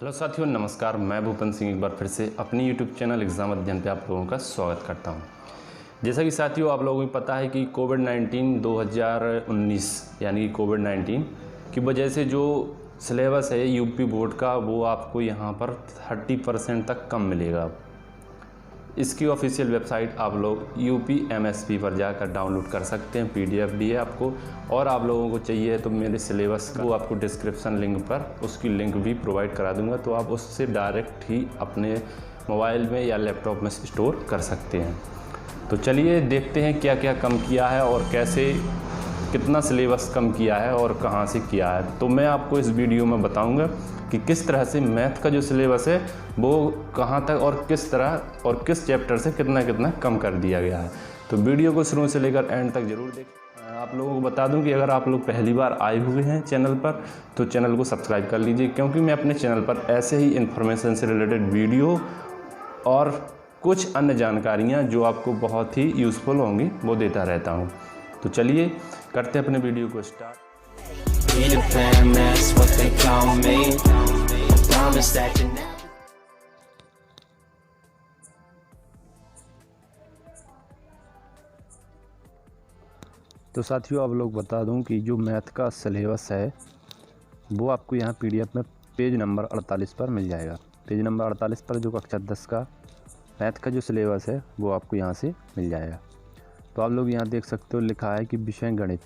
Hello साथियों, नमस्कार। मैं भूपन सिंह एक बार फिर से अपनी यूट्यूब चैनल एग्ज़ाम अध्ययन पे आप लोगों का स्वागत करता हूं। जैसा कि साथियों आप लोगों को पता है कि कोविड-19 2019 यानी कि कोविड-19 की वजह से जो सिलेबस है यूपी बोर्ड का वो आपको यहां पर 30% तक कम मिलेगा। इसकी ऑफिशियल वेबसाइट आप लोग UPMSP पर जाकर डाउनलोड कर सकते हैं। PDF भी है आपको, और आप लोगों को चाहिए तो मेरे सिलेबस का वो आपको डिस्क्रिप्शन लिंक पर उसकी लिंक भी प्रोवाइड करा दूंगा, तो आप उससे डायरेक्ट ही अपने मोबाइल में या लैपटॉप में स्टोर कर सकते हैं। तो चलिए देखते हैं क्या क्या कम किया है और कैसे कितना सिलेबस कम किया है और कहाँ से किया है। तो मैं आपको इस वीडियो में बताऊंगा कि किस तरह से मैथ का जो सिलेबस है वो कहाँ तक और किस तरह और किस चैप्टर से कितना कितना कम कर दिया गया है। तो वीडियो को शुरू से लेकर एंड तक ज़रूर देखें। आप लोगों को बता दूं कि अगर आप लोग पहली बार आए हुए हैं चैनल पर तो चैनल को सब्सक्राइब कर लीजिए, क्योंकि मैं अपने चैनल पर ऐसे ही इन्फॉर्मेशन से रिलेटेड वीडियो और कुछ अन्य जानकारियाँ जो आपको बहुत ही यूज़फुल होंगी वो देता रहता हूँ। तो चलिए करते हैं अपने वीडियो को स्टार्ट। तो साथियों आप लोग बता दूं कि जो मैथ का सिलेबस है वो आपको यहाँ PDF में पेज नंबर 48 पर मिल जाएगा। पेज नंबर 48 पर जो कक्षा 10 का मैथ का जो सिलेबस है वो आपको यहाँ से मिल जाएगा। तो आप लोग यहाँ देख सकते हो, लिखा है कि विषय गणित।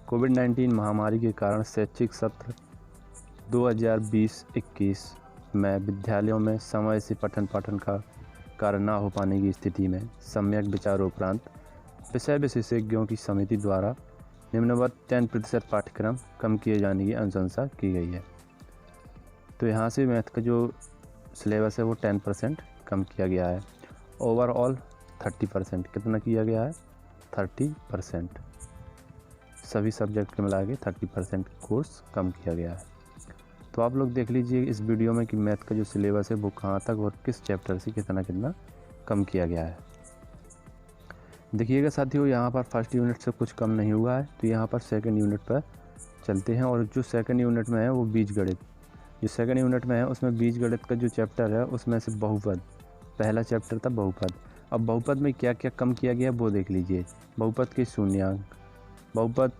कोविड-19 महामारी के कारण शैक्षिक सत्र 2020-21 में विद्यालयों में समय से पठन पाठन का कार्य न हो पाने की स्थिति में सम्यक विचारोपरांत विषय विशेषज्ञों की समिति द्वारा निम्नवत 10% पाठ्यक्रम कम किए जाने की अनुशंसा की गई है। तो यहाँ से मैथ का जो सिलेबस है वो 10% कम किया गया है। ओवरऑल 30%। कितना किया गया है? 30%। सभी सब्जेक्ट के मिला के 30% कोर्स कम किया गया है। तो आप लोग देख लीजिए इस वीडियो में कि मैथ का जो सिलेबस है वो कहाँ तक और किस चैप्टर से कितना कितना कम किया गया है। देखिएगा साथियों, यहाँ पर फर्स्ट यूनिट से कुछ कम नहीं हुआ है, तो यहाँ पर सेकंड यूनिट पर चलते हैं। और जो सेकंड यूनिट में है वो बीजगणित। जो सेकंड यूनिट में है उसमें बीजगणित का जो चैप्टर है उसमें से बहुपद, पहला चैप्टर था बहुपद। अब बहुपद में क्या क्या कम किया गया वो देख लीजिए। बहुपद के शून्यांक, बहुपद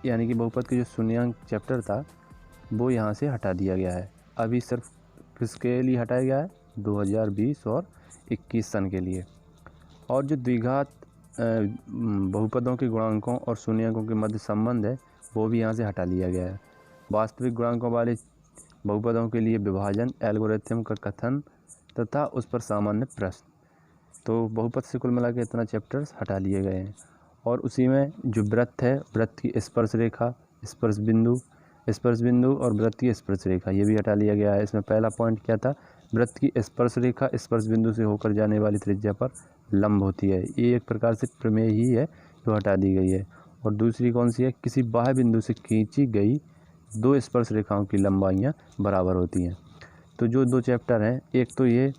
यानी कि बहुपद के जो शून्यांक चैप्टर था वो यहाँ से हटा दिया गया है। अभी सिर्फ किसके लिए हटाया गया है? 2020 और 21 सन के लिए। और जो द्विघात बहुपदों के गुणांकों और शून्यांकों के मध्य संबंध है वो भी यहाँ से हटा लिया गया है। वास्तविक गुणांकों वाले बहुपदों के लिए विभाजन एल्गोरिथम का कथन तथा उस पर सामान्य प्रश्न। तो बहुपद से कुल मिला के इतना चैप्टर्स हटा लिए गए हैं। और उसी में जो वृत्त है, वृत्त की स्पर्श रेखा, स्पर्श बिंदु और वृत्त की स्पर्श रेखा, ये भी हटा लिया गया है। इसमें पहला पॉइंट क्या था? वृत्त की स्पर्श रेखा स्पर्श बिंदु से होकर जाने वाली त्रिज्या पर लंब होती है। ये एक प्रकार से प्रमेय ही है जो हटा दी गई है। और दूसरी कौन सी है? किसी बाह्य बिंदु से खींची गई दो स्पर्श रेखाओं की लंबाइयाँ बराबर होती हैं। तो जो दो चैप्टर हैं, एक तो ये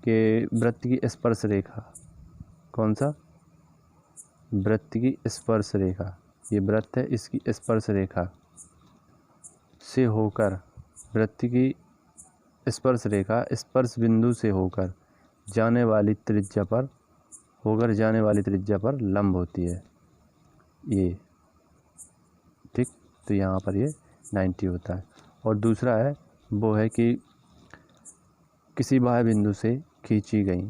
कि वृत्त की स्पर्श रेखा, कौन सा? वृत्त की स्पर्श रेखा, ये वृत्त है, इसकी स्पर्श रेखा से होकर वृत्त की स्पर्श रेखा स्पर्श बिंदु से होकर जाने वाली त्रिज्या पर लंब होती है। ये ठीक, तो यहाँ पर ये 90 होता है। और दूसरा है वो है कि किसी बाह्य बिंदु से खींची गई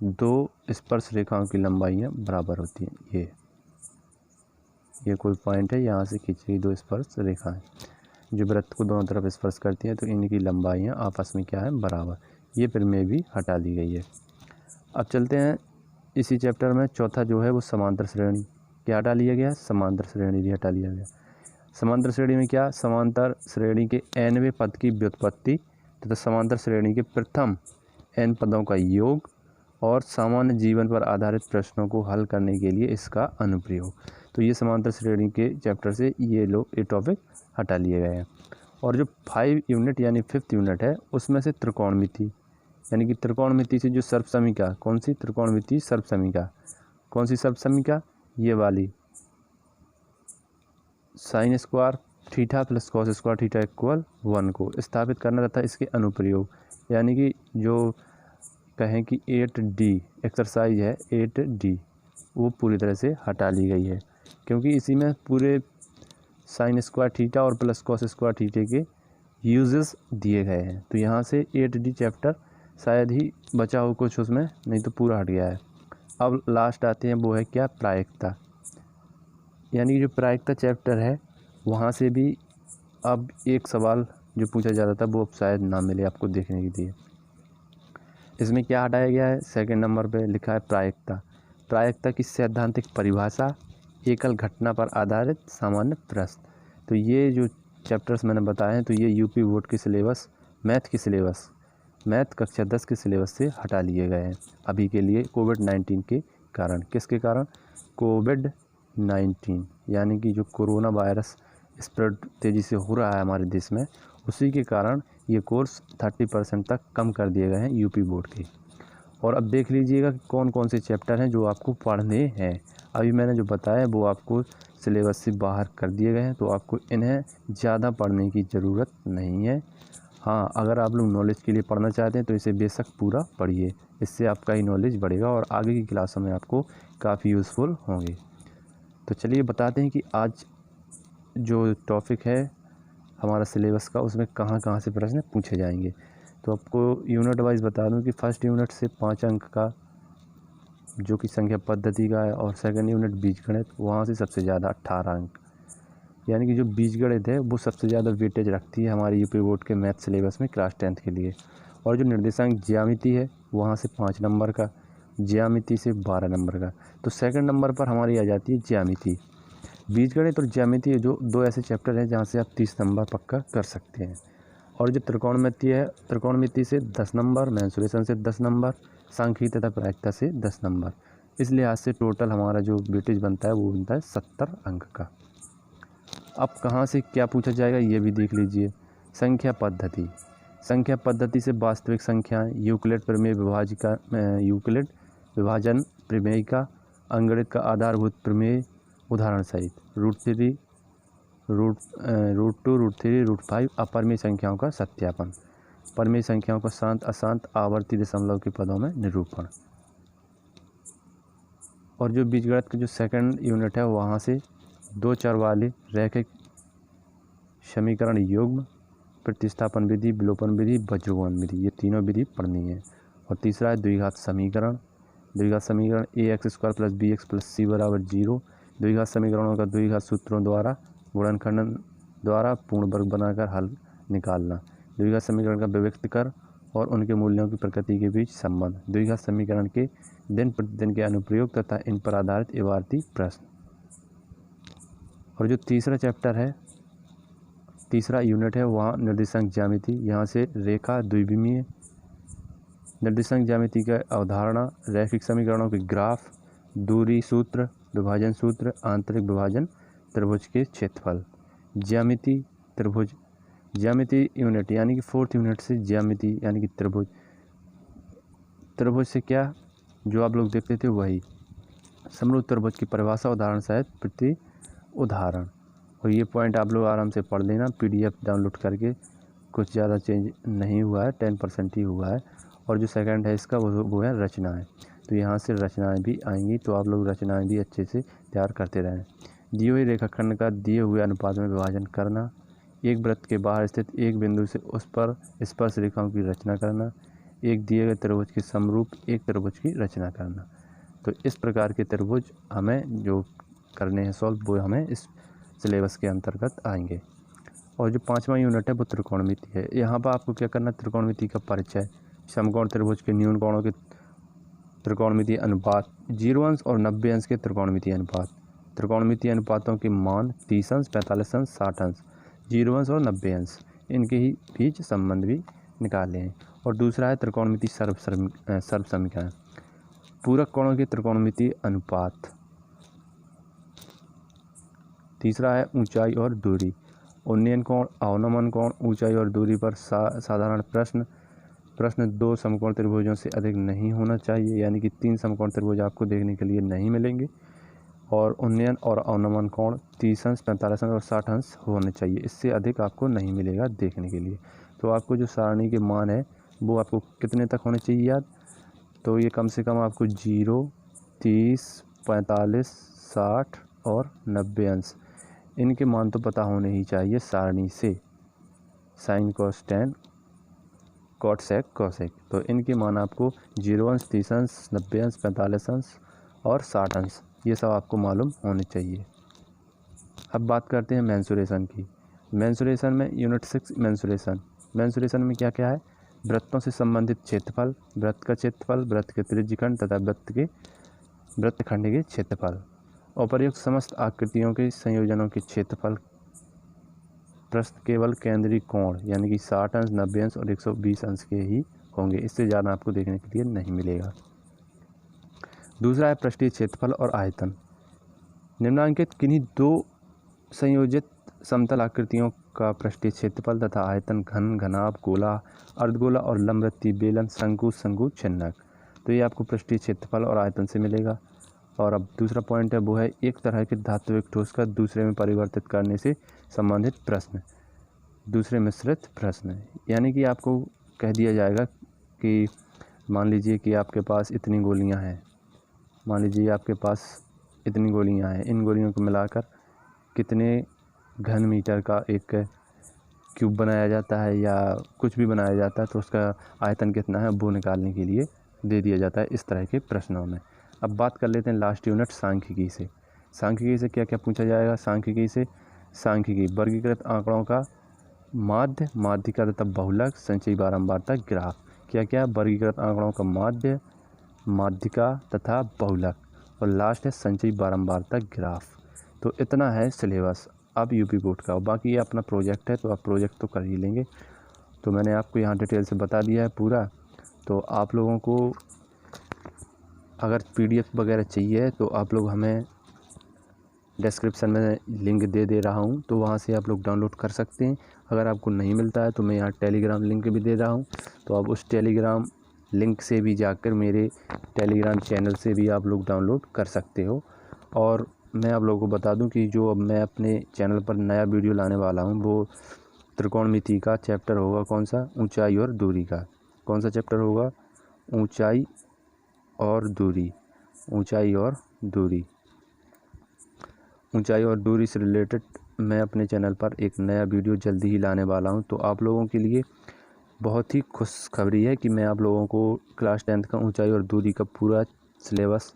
दो स्पर्श रेखाओं की लंबाइयाँ बराबर होती हैं। ये कोई पॉइंट है, यहाँ से खींची गई दो स्पर्श रेखाएं जो वृत्त को दोनों तरफ स्पर्श करती हैं, तो इनकी लंबाइयाँ आपस में क्या है? बराबर। ये प्रमेय भी हटा दी गई है। अब चलते हैं इसी चैप्टर में चौथा जो है वो समांतर श्रेणी। क्या हटा लिया गया? समांतर श्रेणी भी हटा लिया गया। समांतर श्रेणी में क्या? समांतर श्रेणी के nवें पद की व्युत्पत्ति तथा समांतर श्रेणी के प्रथम n पदों का योग और सामान्य जीवन पर आधारित प्रश्नों को हल करने के लिए इसका अनुप्रयोग। तो ये समांतर श्रेणी के चैप्टर से ये टॉपिक हटा लिए गए हैं। और जो 5 यूनिट यानी 5th यूनिट है उसमें से त्रिकोणमिति, यानी कि त्रिकोणमिति से जो सर्वसमीका, कौन सी? त्रिकोणमिति सर्वसमीका। कौन सी सर्वसमीका? ये वाली, sine square theta plus cos square theta equal 1 को स्थापित करना तथा इसके अनुप्रयोग, यानी कि जो कहें कि 8D एक्सरसाइज है 8D वो पूरी तरह से हटा ली गई है, क्योंकि इसी में पूरे साइन स्क्वायर थीटा और प्लस कॉस स्क्वायर थीटा के यूजेस दिए गए हैं। तो यहाँ से 8D चैप्टर शायद ही बचा हो कुछ उसमें, नहीं तो पूरा हट गया है। अब लास्ट आते हैं, वो है क्या, प्रायिकता, यानी कि जो प्रायिकता चैप्टर है वहाँ से भी अब एक सवाल जो पूछा जाता था वो अब शायद ना मिले आपको देखने के लिए। इसमें क्या हटाया गया है, सेकंड नंबर पे लिखा है प्रायिकता। प्रायिकता की सैद्धांतिक परिभाषा, एकल घटना पर आधारित सामान्य प्रश्न। तो ये जो चैप्टर्स मैंने बताए हैं तो ये यूपी बोर्ड के सिलेबस, मैथ कक्षा 10 के सिलेबस से हटा लिए गए हैं अभी के लिए, कोविड-19 के कारण। किसके कारण, कोविड-19 यानी कि जो कोरोना वायरस स्प्रेड तेज़ी से हो रहा है हमारे देश में, उसी के कारण ये कोर्स 30% तक कम कर दिए गए हैं यूपी बोर्ड के। और अब देख लीजिएगा कि कौन कौन से चैप्टर हैं जो आपको पढ़ने हैं। अभी मैंने जो बताया वो आपको सिलेबस से बाहर कर दिए गए हैं, तो आपको इन्हें ज़्यादा पढ़ने की ज़रूरत नहीं है। हाँ, अगर आप लोग नॉलेज के लिए पढ़ना चाहते हैं तो इसे बेशक पूरा पढ़िए, इससे आपका ही नॉलेज बढ़ेगा और आगे की क्लासों में आपको काफ़ी यूज़फुल होंगे। तो चलिए बताते हैं कि आज जो टॉपिक है हमारा सिलेबस का, उसमें कहाँ कहाँ से प्रश्न पूछे जाएंगे। तो आपको यूनिट वाइज बता दूं कि फर्स्ट यूनिट से 5 अंक का जो कि संख्या पद्धति का है, और सेकंड यूनिट बीजगणित, वहाँ से सबसे ज़्यादा 18 अंक, यानी कि जो बीजगणित है वो सबसे ज़्यादा वेटेज रखती है हमारे यूपी बोर्ड के मैथ सिलेबस में क्लास 10th के लिए। और जो निर्देशांक ज्यामिति है वहाँ से 5 नंबर का, ज्यामिति से 12 नंबर का। तो सेकंड नंबर पर हमारी आ जाती है ज्यामिति। बीजगणित और ज्यामिति जो दो ऐसे चैप्टर हैं जहाँ से आप 30 नंबर पक्का कर सकते हैं। और जो त्रिकोणमिति है, त्रिकोणमिति से 10 नंबर, मेंसुरेशन से 10 नंबर, सांख्यिकी तथा प्रायिकता से 10 नंबर। इस लिहाज से टोटल हमारा जो वेटेज बनता है वो बनता है 70 अंक का। अब कहाँ से क्या पूछा जाएगा ये भी देख लीजिए। संख्या पद्धति, संख्या पद्धति से वास्तविक संख्याएं, यूक्लिड प्रमेय यूक्लिड विभाजन प्रमेय का, अंगणित का आधारभूत प्रमेय उदाहरण सहित, √3, √2, √3, √5, अपरिमेय संख्याओं का सत्यापन, परिमेय संख्याओं का शांत अशांत आवर्ती दशमलव के पदों में निरूपण। और जो बीजगणित का जो सेकंड यूनिट है वहाँ से 2 चर वाले रैखिक समीकरण युग्म, प्रतिस्थापन विधि, विलोपन विधि, वज्रगुणन विधि, ये तीनों विधि पढ़नी है। और तीसरा है द्विघात समीकरण, द्विघात समीकरण ax² + bx + c = 0, द्विघात समीकरणों का द्विघात सूत्रों द्वारा गुणनखंडन द्वारा पूर्ण वर्ग बनाकर हल निकालना, द्विघात समीकरण का विभक्त कर और उनके मूल्यों की प्रकृति के बीच संबंध, द्विघात समीकरण के दिन प्रतिदिन के अनुप्रयोग तथा इन पर आधारित इबारती प्रश्न। और जो तीसरा चैप्टर है, तीसरा यूनिट है, वहाँ निर्देशांक ज्यामिति। यहाँ से रेखा द्विविमीय, निर्देशांक ज्यामिति का अवधारणा, रैखिक समीकरणों के ग्राफ, दूरी सूत्र, विभाजन सूत्र, आंतरिक विभाजन, त्रिभुज के क्षेत्रफल, ज्यामिति त्रिभुज, ज्यामिति यूनिट यानी कि 4th यूनिट से ज्यामिति यानी कि त्रिभुज, त्रिभुज से क्या जो आप लोग देखते थे वही, समरूप त्रिभुज की परिभाषा, उदाहरण सहित प्रति उदाहरण। और ये पॉइंट आप लोग आराम से पढ़ लेना PDF डाउनलोड करके, कुछ ज़्यादा चेंज नहीं हुआ है, 10% ही हुआ है। और जो सेकंड है इसका वो है रचनाएं, तो यहाँ से रचनाएं भी आएंगी, तो आप लोग रचनाएं भी अच्छे से तैयार करते रहें। दिए हुए रेखाखंड का दिए हुए अनुपात में विभाजन करना, एक वृत्त के बाहर स्थित एक बिंदु से उस पर स्पर्श रेखाओं की रचना करना, एक दिए गए त्रिभुज के समरूप एक त्रिभुज की रचना करना। तो इस प्रकार के त्रिभुज हमें जो करने हैं सॉल्व, वो हमें इस सिलेबस के अंतर्गत आएंगे। और जो 5वां यूनिट है वो त्रिकोणमिति है। यहाँ पर आपको क्या करना है, त्रिकोणमिति का परिचय, समकोण त्रिभुज के न्यून कोणों के त्रिकोणमितीय अनुपात, 0 अंश और 90 अंश के त्रिकोणमितीय अनुपात, त्रिकोणमितीय अनुपातों के मान 30 अंश, 45 अंश, 60 अंश, 0 अंश और 90 अंश, इनके ही बीच संबंध भी निकाले हैं। और दूसरा है त्रिकोणमितीय सर्व समीकरण, पूरक कोणों के त्रिकोणमितीय अनुपात। तीसरा है ऊंचाई और दूरी, उन्नयन कोण, अवनमन कोण, ऊंचाई और दूरी पर साधारण प्रश्न 2 समकोण त्रिभुजों से अधिक नहीं होना चाहिए, यानी कि 3 समकोण त्रिभुज आपको देखने के लिए नहीं मिलेंगे। और उन्नयन और अवनमन कोण 30 अंश, 45 अंश और 60 अंश होने चाहिए। इससे अधिक आपको नहीं मिलेगा देखने के लिए। तो आपको जो सारणी के मान है वो आपको कितने तक होने चाहिए याद, तो ये कम से कम आपको 0, 30, 45, 60 और 90 अंश, इनके मान तो पता होने ही चाहिए सारणी से। Sine cos tan, cot sec cosec, तो इनके मान आपको 0 अंश, 30 अंश, 90 अंश, 45 अंश और 60 अंश, ये सब आपको मालूम होने चाहिए। अब बात करते हैं मेंसुरेशन की। मेंसुरेशन में यूनिट 6 मेंसुरेशन। मेंसुरेशन में क्या क्या है, वृत्तों से संबंधित क्षेत्रफल, वृत्त का क्षेत्रफल, वृत्त के त्रिज्यखंड तथा वृत्तखंड के क्षेत्रफल, उपर्युक्त समस्त आकृतियों के संयोजनों के क्षेत्रफल, प्रश्न केवल केंद्रीय कोण यानी कि 60 अंश, 90 अंश और 120 अंश के ही होंगे, इससे ज़्यादा आपको देखने के लिए नहीं मिलेगा। दूसरा है पृष्ठीय क्षेत्रफल और आयतन। निम्नांकित किन्हीं दो संयोजित समतल आकृतियों का पृष्ठीय क्षेत्रफल तथा आयतन घन, घनाभ, गोला, अर्धगोला और लंबवृत्तीय, बेलन, शंकु, शंकु, छिन्नक, तो ये आपको पृष्ठीय क्षेत्रफल और आयतन से मिलेगा। और अब दूसरा पॉइंट है वो है एक तरह के धात्विक ठोस का दूसरे में परिवर्तित करने से संबंधित प्रश्न, दूसरे मिश्रित प्रश्न। यानी कि आपको कह दिया जाएगा कि मान लीजिए कि आपके पास इतनी गोलियां हैं, मान लीजिए आपके पास इतनी गोलियां हैं, इन गोलियों को मिलाकर कितने घन मीटर का एक क्यूब बनाया जाता है या कुछ भी बनाया जाता है, तो उसका आयतन कितना है वो निकालने के लिए दे दिया जाता है इस तरह के प्रश्नों में। अब बात कर लेते हैं लास्ट यूनिट सांख्यिकी से। सांख्यिकी से क्या क्या पूछा जाएगा, सांख्यिकी से सांख्यिकी वर्गीकृत आंकड़ों का माध्य, माध्यिका तथा बहुलक, संचयी बारंबारता, ग्राफ। क्या क्या, वर्गीकृत आंकड़ों का माध्य, माध्यिका तथा बहुलक, और लास्ट है संचयी बारंबारता, ग्राफ। तो इतना है सिलेबस अब यूपी बोर्ड का। बाकी ये अपना प्रोजेक्ट है तो आप प्रोजेक्ट तो कर ही लेंगे, तो मैंने आपको यहाँ डिटेल से बता दिया है पूरा। तो आप लोगों को अगर PDF वगैरह चाहिए तो आप लोग हमें डिस्क्रिप्शन में लिंक दे रहा हूँ, तो वहाँ से आप लोग डाउनलोड कर सकते हैं। अगर आपको नहीं मिलता है तो मैं यहाँ टेलीग्राम लिंक भी दे रहा हूँ, तो आप उस टेलीग्राम लिंक से भी जाकर मेरे टेलीग्राम चैनल से भी आप लोग डाउनलोड कर सकते हो। और मैं आप लोगों को बता दूं कि जो अब मैं अपने चैनल पर नया वीडियो लाने वाला हूं वो त्रिकोणमिति का चैप्टर होगा। कौन सा, ऊंचाई और दूरी का। कौन सा चैप्टर होगा, ऊंचाई और दूरी। ऊंचाई और दूरी, ऊंचाई और दूरी से रिलेटेड मैं अपने चैनल पर एक नया वीडियो जल्दी ही लाने वाला हूं। तो आप लोगों के लिए बहुत ही खुशखबरी है कि मैं आप लोगों को क्लास 10th का ऊंचाई और दूरी का पूरा सिलेबस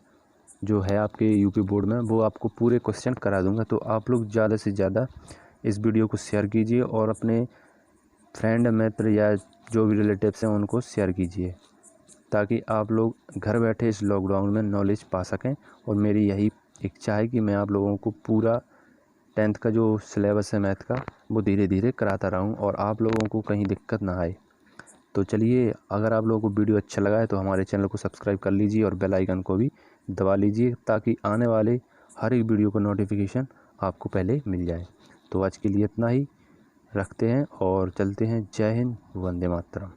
जो है आपके यूपी बोर्ड में वो आपको पूरे क्वेश्चन करा दूंगा। तो आप लोग ज़्यादा से ज़्यादा इस वीडियो को शेयर कीजिए और अपने फ्रेंड, मित्र या जो भी रिलेटिव्स हैं उनको शेयर कीजिए, ताकि आप लोग घर बैठे इस लॉकडाउन में नॉलेज पा सकें। और मेरी यही इच्छा है कि मैं आप लोगों को पूरा 10th का जो सिलेबस है मैथ का वो धीरे धीरे कराता रहूं और आप लोगों को कहीं दिक्कत ना आए। तो चलिए, अगर आप लोगों को वीडियो अच्छा लगा है तो हमारे चैनल को सब्सक्राइब कर लीजिए और बेल आइकन को भी दबा लीजिए, ताकि आने वाले हर एक वीडियो का नोटिफिकेशन आपको पहले मिल जाए। तो आज के लिए इतना ही रखते हैं और चलते हैं। जय हिंद, वंदे मातरम।